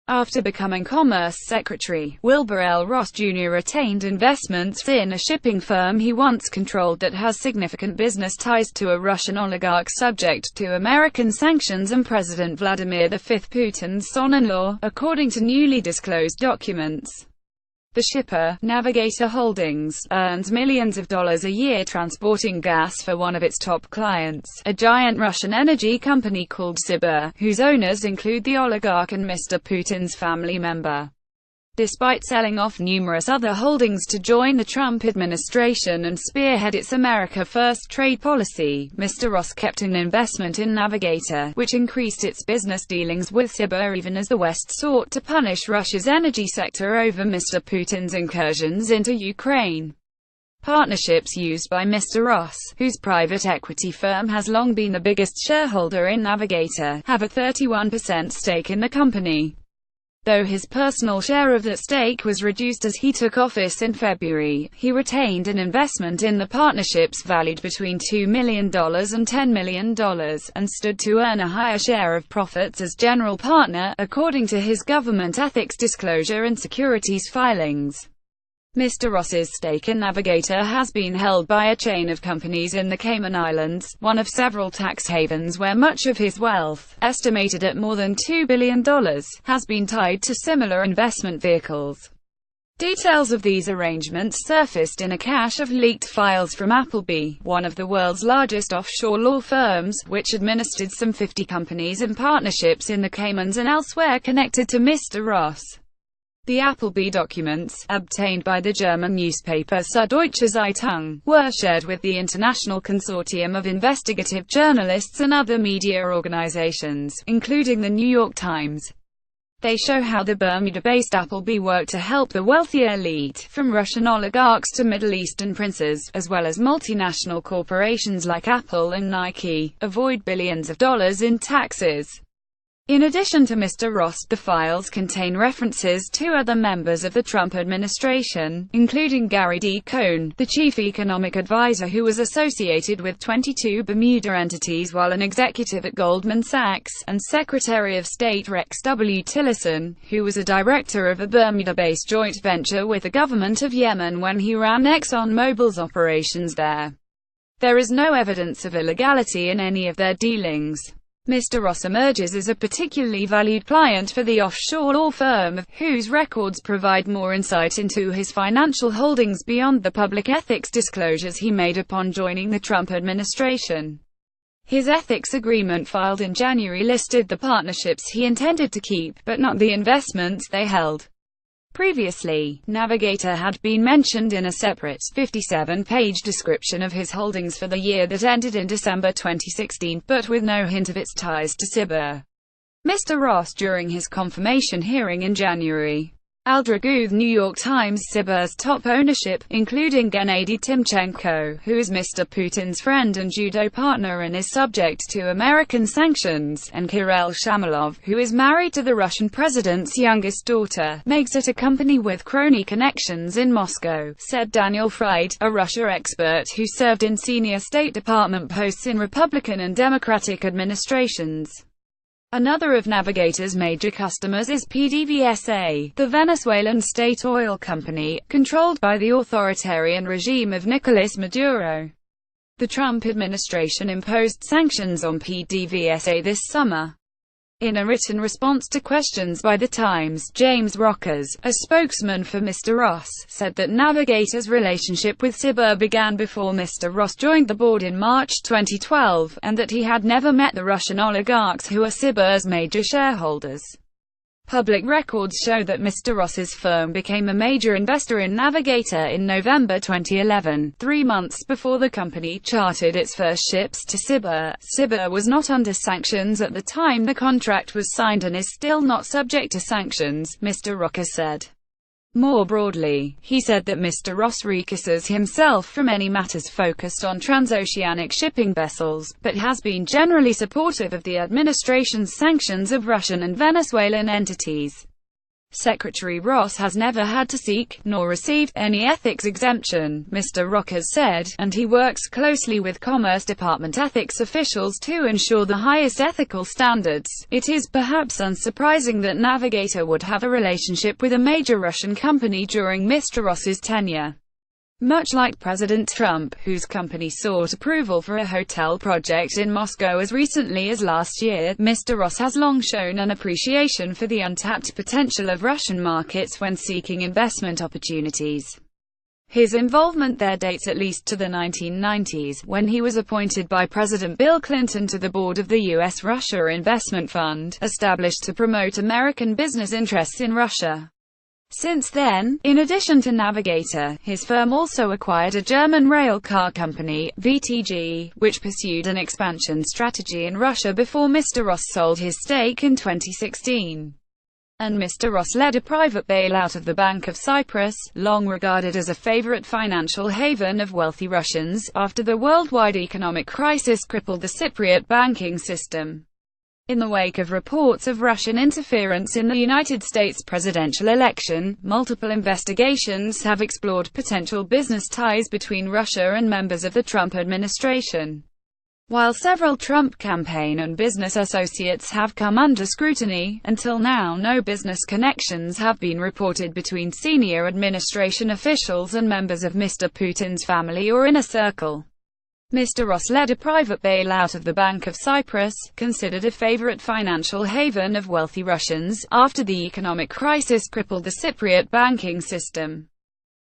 After becoming Commerce Secretary, Wilbur L. Ross Jr. retained investments in a shipping firm he once controlled that has significant business ties to a Russian oligarch subject to American sanctions and President Vladimir V Putin's son-in-law, according to newly disclosed documents. The shipper, Navigator Holdings, earns millions of dollars a year transporting gas for one of its top clients, a giant Russian energy company called Sibur, whose owners include the oligarch and Mr. Putin's family member. Despite selling off numerous other holdings to join the Trump administration and spearhead its America First trade policy, Mr. Ross kept an investment in Navigator, which increased its business dealings with Sibur even as the West sought to punish Russia's energy sector over Mr. Putin's incursions into Ukraine. Partnerships used by Mr. Ross, whose private equity firm has long been the biggest shareholder in Navigator, have a 31% stake in the company. Though his personal share of that stake was reduced as he took office in February, he retained an investment in the partnerships valued between $2 million and $10 million, and stood to earn a higher share of profits as general partner, according to his government ethics disclosure and securities filings. Mr. Ross's stake in Navigator has been held by a chain of companies in the Cayman Islands, one of several tax havens where much of his wealth, estimated at more than $2 billion, has been tied to similar investment vehicles. Details of these arrangements surfaced in a cache of leaked files from Appleby, one of the world's largest offshore law firms, which administered some 50 companies and partnerships in the Caymans and elsewhere connected to Mr. Ross. The Appleby documents, obtained by the German newspaper Süddeutsche Zeitung, were shared with the International Consortium of Investigative Journalists and other media organizations, including the New York Times. They show how the Bermuda-based Appleby worked to help the wealthier elite, from Russian oligarchs to Middle Eastern princes, as well as multinational corporations like Apple and Nike, avoid billions of dollars in taxes. In addition to Mr. Ross, the files contain references to other members of the Trump administration, including Gary D. Cohn, the chief economic advisor who was associated with 22 Bermuda entities while an executive at Goldman Sachs, and Secretary of State Rex W. Tillerson, who was a director of a Bermuda-based joint venture with the government of Yemen when he ran ExxonMobil's operations there. There is no evidence of illegality in any of their dealings. Mr. Ross emerges as a particularly valued client for the offshore law firm, whose records provide more insight into his financial holdings beyond the public ethics disclosures he made upon joining the Trump administration. His ethics agreement filed in January listed the partnerships he intended to keep, but not the investments they held. Previously, Navigator had been mentioned in a separate, 57-page description of his holdings for the year that ended in December 2016, but with no hint of its ties to Sibur. Mr. Ross during his confirmation hearing in January. Aldraguth, New York Times. Sibur's top ownership, including Gennady Timchenko, who is Mr. Putin's friend and judo partner and is subject to American sanctions, and Kirill Shamalov, who is married to the Russian president's youngest daughter, makes it a company with crony connections in Moscow, said Daniel Fried, a Russia expert who served in senior State Department posts in Republican and Democratic administrations. Another of Navigator's major customers is PDVSA, the Venezuelan state oil company, controlled by the authoritarian regime of Nicolas Maduro. The Trump administration imposed sanctions on PDVSA this summer. In a written response to questions by The Times, James Rockers, a spokesman for Mr. Ross, said that Navigator's relationship with Sibur began before Mr. Ross joined the board in March 2012, and that he had never met the Russian oligarchs who are Sibur's major shareholders. Public records show that Mr. Ross's firm became a major investor in Navigator in November 2011, 3 months before the company chartered its first ships to Sibur. Sibur was not under sanctions at the time the contract was signed and is still not subject to sanctions, Mr. Rocker said. More broadly, he said that Mr. Ross recuses himself from any matters focused on transoceanic shipping vessels, but has been generally supportive of the administration's sanctions of Russian and Venezuelan entities. Secretary Ross has never had to seek, nor received, any ethics exemption, Mr. Rockers said, and he works closely with Commerce Department ethics officials to ensure the highest ethical standards. It is perhaps unsurprising that Navigator would have a relationship with a major Russian company during Mr. Ross's tenure. Much like President Trump, whose company sought approval for a hotel project in Moscow as recently as last year, Mr. Ross has long shown an appreciation for the untapped potential of Russian markets when seeking investment opportunities. His involvement there dates at least to the 1990s, when he was appointed by President Bill Clinton to the board of the U.S. Russia Investment Fund, established to promote American business interests in Russia. Since then, in addition to Navigator, his firm also acquired a German rail car company, VTG, which pursued an expansion strategy in Russia before Mr. Ross sold his stake in 2016. And Mr. Ross led a private bailout of the Bank of Cyprus, long regarded as a favorite financial haven of wealthy Russians, after the worldwide economic crisis crippled the Cypriot banking system. In the wake of reports of Russian interference in the United States presidential election, multiple investigations have explored potential business ties between Russia and members of the Trump administration. While several Trump campaign and business associates have come under scrutiny, until now no business connections have been reported between senior administration officials and members of Mr. Putin's family or inner circle. Mr. Ross led a private bailout of the Bank of Cyprus, considered a favorite financial haven of wealthy Russians, after the economic crisis crippled the Cypriot banking system.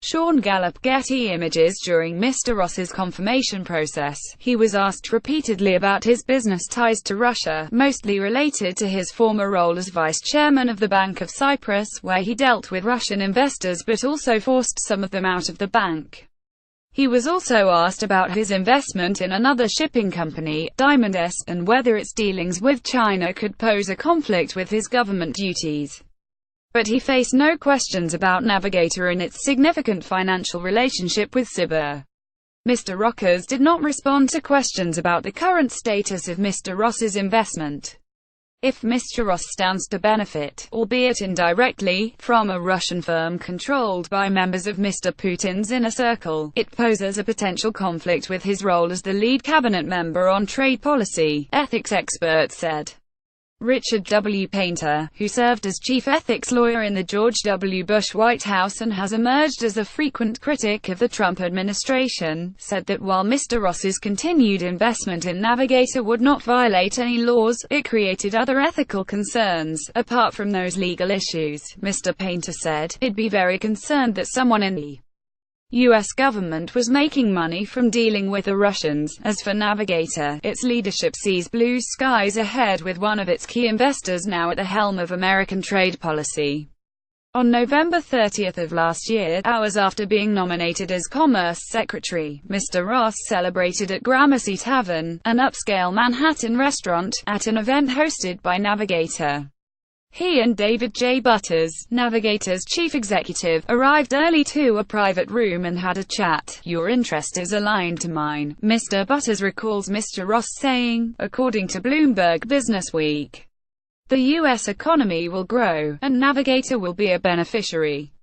Sean Gallup, Getty Images. During Mr. Ross's confirmation process, he was asked repeatedly about his business ties to Russia, mostly related to his former role as vice chairman of the Bank of Cyprus, where he dealt with Russian investors but also forced some of them out of the bank. He was also asked about his investment in another shipping company, Diamond S, and whether its dealings with China could pose a conflict with his government duties. But he faced no questions about Navigator and its significant financial relationship with Sibur. Mr. Rockers did not respond to questions about the current status of Mr. Ross's investment. If Mr. Ross stands to benefit, albeit indirectly, from a Russian firm controlled by members of Mr. Putin's inner circle, it poses a potential conflict with his role as the lead cabinet member on trade policy, ethics experts said. Richard W. Painter, who served as chief ethics lawyer in the George W. Bush White House and has emerged as a frequent critic of the Trump administration, said that while Mr. Ross's continued investment in Navigator would not violate any laws, it created other ethical concerns. Apart from those legal issues, Mr. Painter said, "I'd be very concerned that someone in the U.S. government was making money from dealing with the Russians. As for Navigator, its leadership sees blue skies ahead with one of its key investors now at the helm of American trade policy." On November 30 of last year, hours after being nominated as Commerce Secretary, Mr. Ross celebrated at Gramercy Tavern, an upscale Manhattan restaurant, at an event hosted by Navigator. He and David J. Butters, Navigator's chief executive, arrived early to a private room and had a chat. "Your interest is aligned to mine," Mr. Butters recalls Mr. Ross saying, according to Bloomberg Businessweek. "The U.S. economy will grow, and Navigator will be a beneficiary.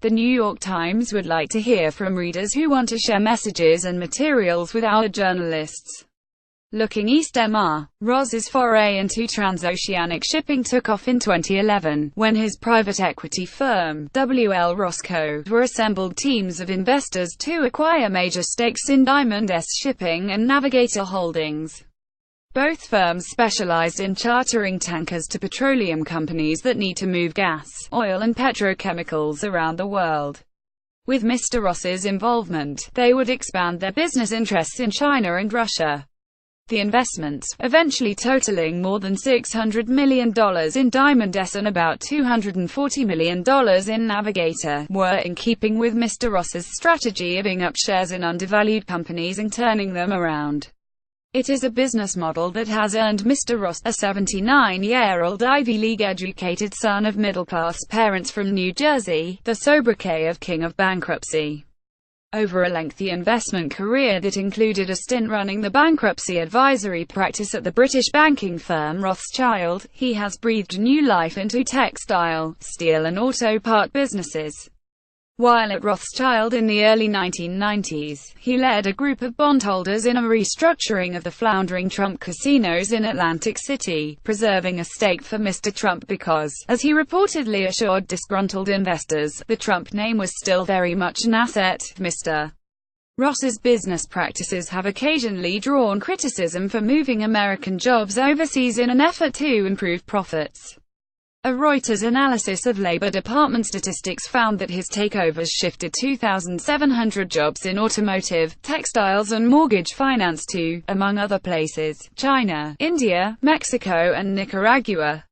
The New York Times would like to hear from readers who want to share messages and materials with our journalists." Looking east, Mr. Ross's foray into transoceanic shipping took off in 2011, when his private equity firm, WL Ross Co., were assembled teams of investors to acquire major stakes in Diamond S Shipping and Navigator Holdings. Both firms specialized in chartering tankers to petroleum companies that need to move gas, oil and petrochemicals around the world. With Mr. Ross's involvement, they would expand their business interests in China and Russia. The investments, eventually totaling more than $600 million in Diamond S and about $240 million in Navigator, were in keeping with Mr. Ross's strategy of buying up shares in undervalued companies and turning them around. It is a business model that has earned Mr. Ross, a 79-year-old Ivy League-educated son of middle-class parents from New Jersey, the sobriquet of King of Bankruptcy. Over a lengthy investment career that included a stint running the bankruptcy advisory practice at the British banking firm Rothschild, he has breathed new life into textile, steel and auto part businesses. While at Rothschild in the early 1990s, he led a group of bondholders in a restructuring of the floundering Trump casinos in Atlantic City, preserving a stake for Mr. Trump because, as he reportedly assured disgruntled investors, the Trump name was still very much an asset. Mr. Ross's business practices have occasionally drawn criticism for moving American jobs overseas in an effort to improve profits. A Reuters analysis of Labor Department statistics found that his takeovers shifted 2,700 jobs in automotive, textiles and mortgage finance to, among other places, China, India, Mexico and Nicaragua.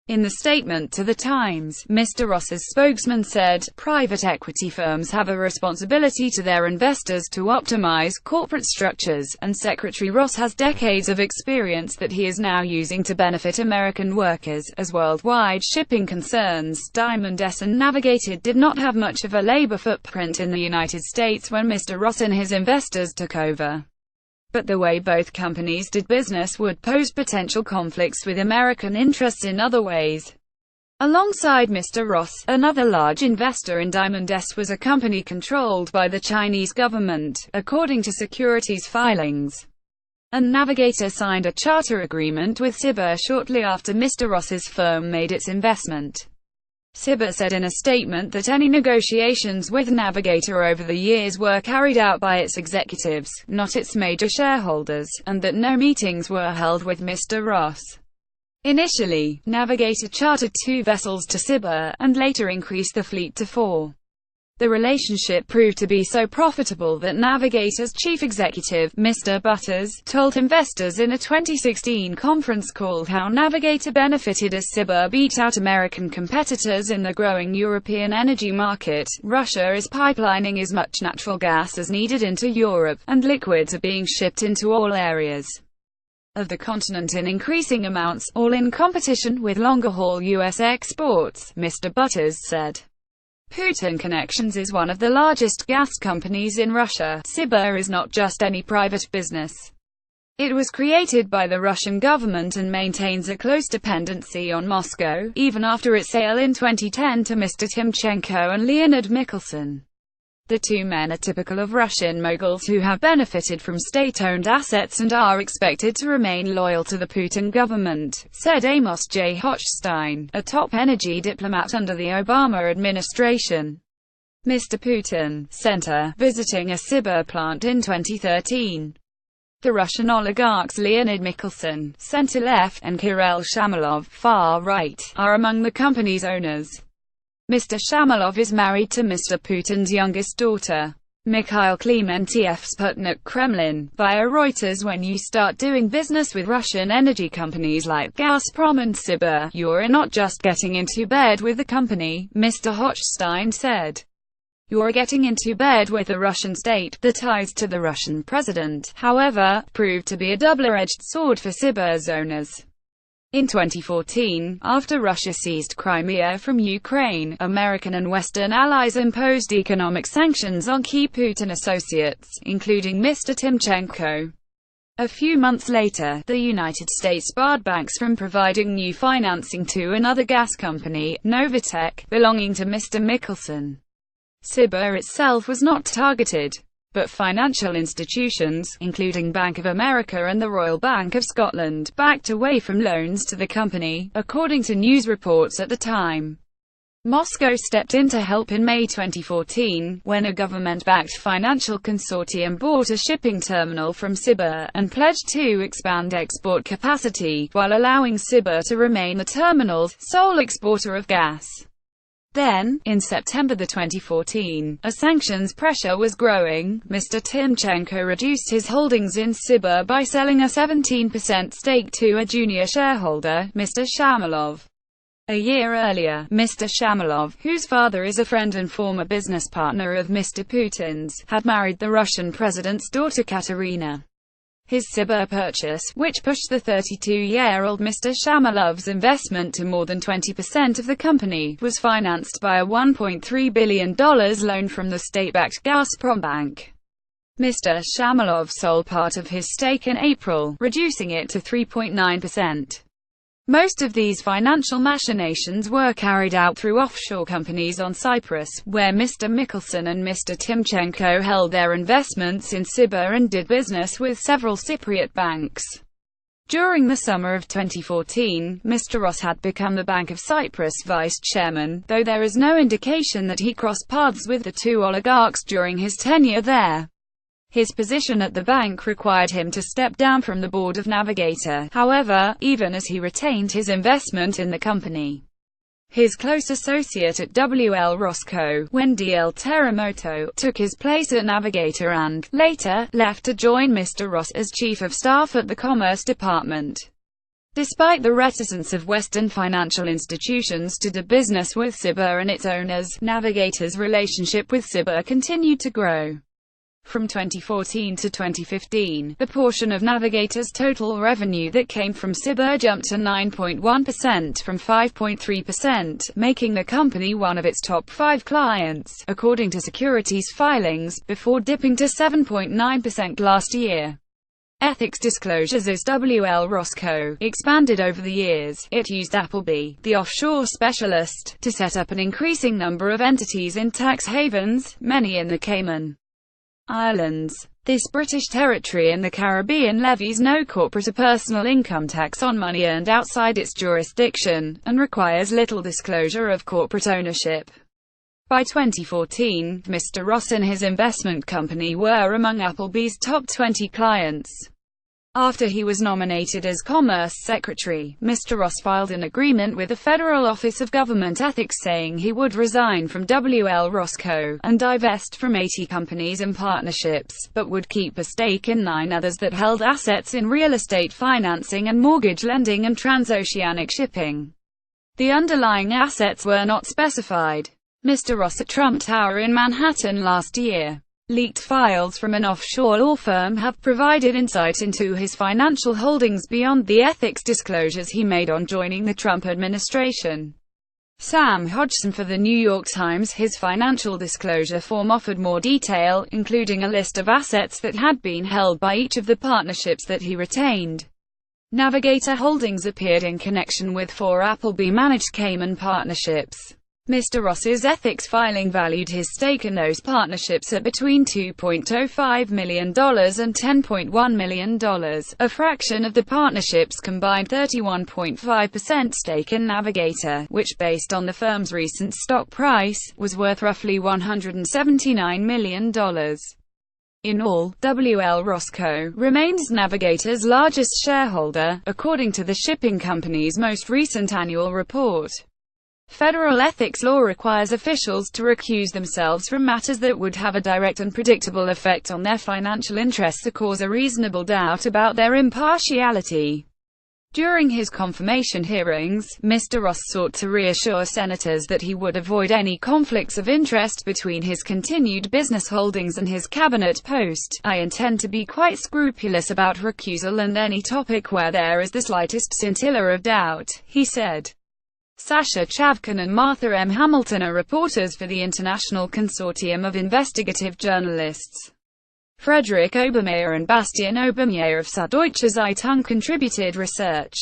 In the statement to The Times, Mr. Ross's spokesman said, "Private equity firms have a responsibility to their investors to optimize corporate structures, and Secretary Ross has decades of experience that he is now using to benefit American workers." As worldwide shipping concerns, Diamond S and Navigator did not have much of a labor footprint in the United States when Mr. Ross and his investors took over. But the way both companies did business would pose potential conflicts with American interests in other ways. Alongside Mr. Ross, another large investor in Diamond S was a company controlled by the Chinese government, according to securities filings. And Navigator signed a charter agreement with Sibur shortly after Mr. Ross's firm made its investment. Sibur said in a statement that any negotiations with Navigator over the years were carried out by its executives, not its major shareholders, and that no meetings were held with Mr. Ross. Initially, Navigator chartered 2 vessels to Sibur, and later increased the fleet to 4. The relationship proved to be so profitable that Navigator's chief executive, Mr. Butters, told investors in a 2016 conference call how Navigator benefited as Sibur beat out American competitors in the growing European energy market. Russia is pipelining as much natural gas as needed into Europe, and liquids are being shipped into all areas of the continent in increasing amounts, all in competition with longer-haul U.S. exports, Mr. Butters said. Putin Connections is one of the largest gas companies in Russia. Sibur is not just any private business. It was created by the Russian government and maintains a close dependency on Moscow, even after its sale in 2010 to Mr. Timchenko and Leonid Mikhelson. The two men are typical of Russian moguls who have benefited from state-owned assets and are expected to remain loyal to the Putin government, said Amos J. Hochstein, a top energy diplomat under the Obama administration. Mr. Putin Center, visiting a Sibur plant in 2013. The Russian oligarchs Leonid Mikhelson, center-left, and Kirill Shamalov, far-right, are among the company's owners. Mr. Shamalov is married to Mr. Putin's youngest daughter, Mikhail Klementiev. Sputnik Kremlin, via Reuters. When you start doing business with Russian energy companies like Gazprom and Sibur, you're not just getting into bed with the company, Mr. Hochstein said. You're getting into bed with the Russian state. The ties to the Russian president, however, proved to be a double-edged sword for Sibur's owners. In 2014, after Russia seized Crimea from Ukraine, American and Western allies imposed economic sanctions on key Putin associates, including Mr. Timchenko. A few months later, the United States barred banks from providing new financing to another gas company, Novatek, belonging to Mr. Mikhelson. Sibur itself was not targeted, but financial institutions, including Bank of America and the Royal Bank of Scotland, backed away from loans to the company, according to news reports at the time. Moscow stepped in to help in May 2014, when a government-backed financial consortium bought a shipping terminal from Sibur, and pledged to expand export capacity, while allowing Sibur to remain the terminal's sole exporter of gas. Then, in September 2014, as sanctions pressure was growing, Mr. Timchenko reduced his holdings in Sibur by selling a 17% stake to a junior shareholder, Mr. Shamalov. A year earlier, Mr. Shamalov, whose father is a friend and former business partner of Mr. Putin's, had married the Russian president's daughter Katerina. His Sibur purchase, which pushed the 32-year-old Mr. Shamalov's investment to more than 20% of the company, was financed by a $1.3 billion loan from the state-backed Gazprom Bank. Mr. Shamalov sold part of his stake in April, reducing it to 3.9%. Most of these financial machinations were carried out through offshore companies on Cyprus, where Mr. Michelson and Mr. Timchenko held their investments in Sibur and did business with several Cypriot banks. During the summer of 2014, Mr. Ross had become the Bank of Cyprus vice chairman, though there is no indication that he crossed paths with the two oligarchs during his tenure there. His position at the bank required him to step down from the board of Navigator, however, even as he retained his investment in the company. His close associate at WL Roscoe, Wendy L. Teramoto, took his place at Navigator and, later, left to join Mr. Ross as Chief of Staff at the Commerce Department. Despite the reticence of Western financial institutions to do business with Sibur and its owners, Navigator's relationship with Sibur continued to grow. From 2014 to 2015, the portion of Navigator's total revenue that came from Sibur jumped to 9.1% from 5.3%, making the company one of its top 5 clients, according to securities filings, before dipping to 7.9% last year. Ethics disclosures as WL Roscoe expanded over the years. It used Appleby, the offshore specialist, to set up an increasing number of entities in tax havens, many in the Cayman Islands. This British territory in the Caribbean levies no corporate or personal income tax on money earned outside its jurisdiction, and requires little disclosure of corporate ownership. By 2014, Mr. Ross and his investment company were among Appleby's top 20 clients. After he was nominated as Commerce Secretary, Mr. Ross filed an agreement with the Federal Office of Government Ethics saying he would resign from WL Roscoe, and divest from 80 companies and partnerships, but would keep a stake in 9 others that held assets in real estate financing and mortgage lending and transoceanic shipping. The underlying assets were not specified. Mr. Ross at Trump Tower in Manhattan last year. Leaked files from an offshore law firm have provided insight into his financial holdings beyond the ethics disclosures he made on joining the Trump administration. Sam Hodgson for The New York Times. His financial disclosure form offered more detail, including a list of assets that had been held by each of the partnerships that he retained. Navigator holdings appeared in connection with 4 Appleby-managed Cayman partnerships. Mr. Ross's ethics filing valued his stake in those partnerships at between $2.05 million and $10.1 million, a fraction of the partnership's combined 31.5% stake in Navigator, which based on the firm's recent stock price, was worth roughly $179 million. In all, WL Roscoe remains Navigator's largest shareholder, according to the shipping company's most recent annual report. Federal ethics law requires officials to recuse themselves from matters that would have a direct and predictable effect on their financial interests or cause a reasonable doubt about their impartiality. During his confirmation hearings, Mr. Ross sought to reassure senators that he would avoid any conflicts of interest between his continued business holdings and his cabinet post. "I intend to be quite scrupulous about recusal and any topic where there is the slightest scintilla of doubt," he said. Sasha Chavkin and Martha M. Hamilton are reporters for the International Consortium of Investigative Journalists. Frederick Obermeier and Bastian Obermeier of Süddeutsche Zeitung contributed research.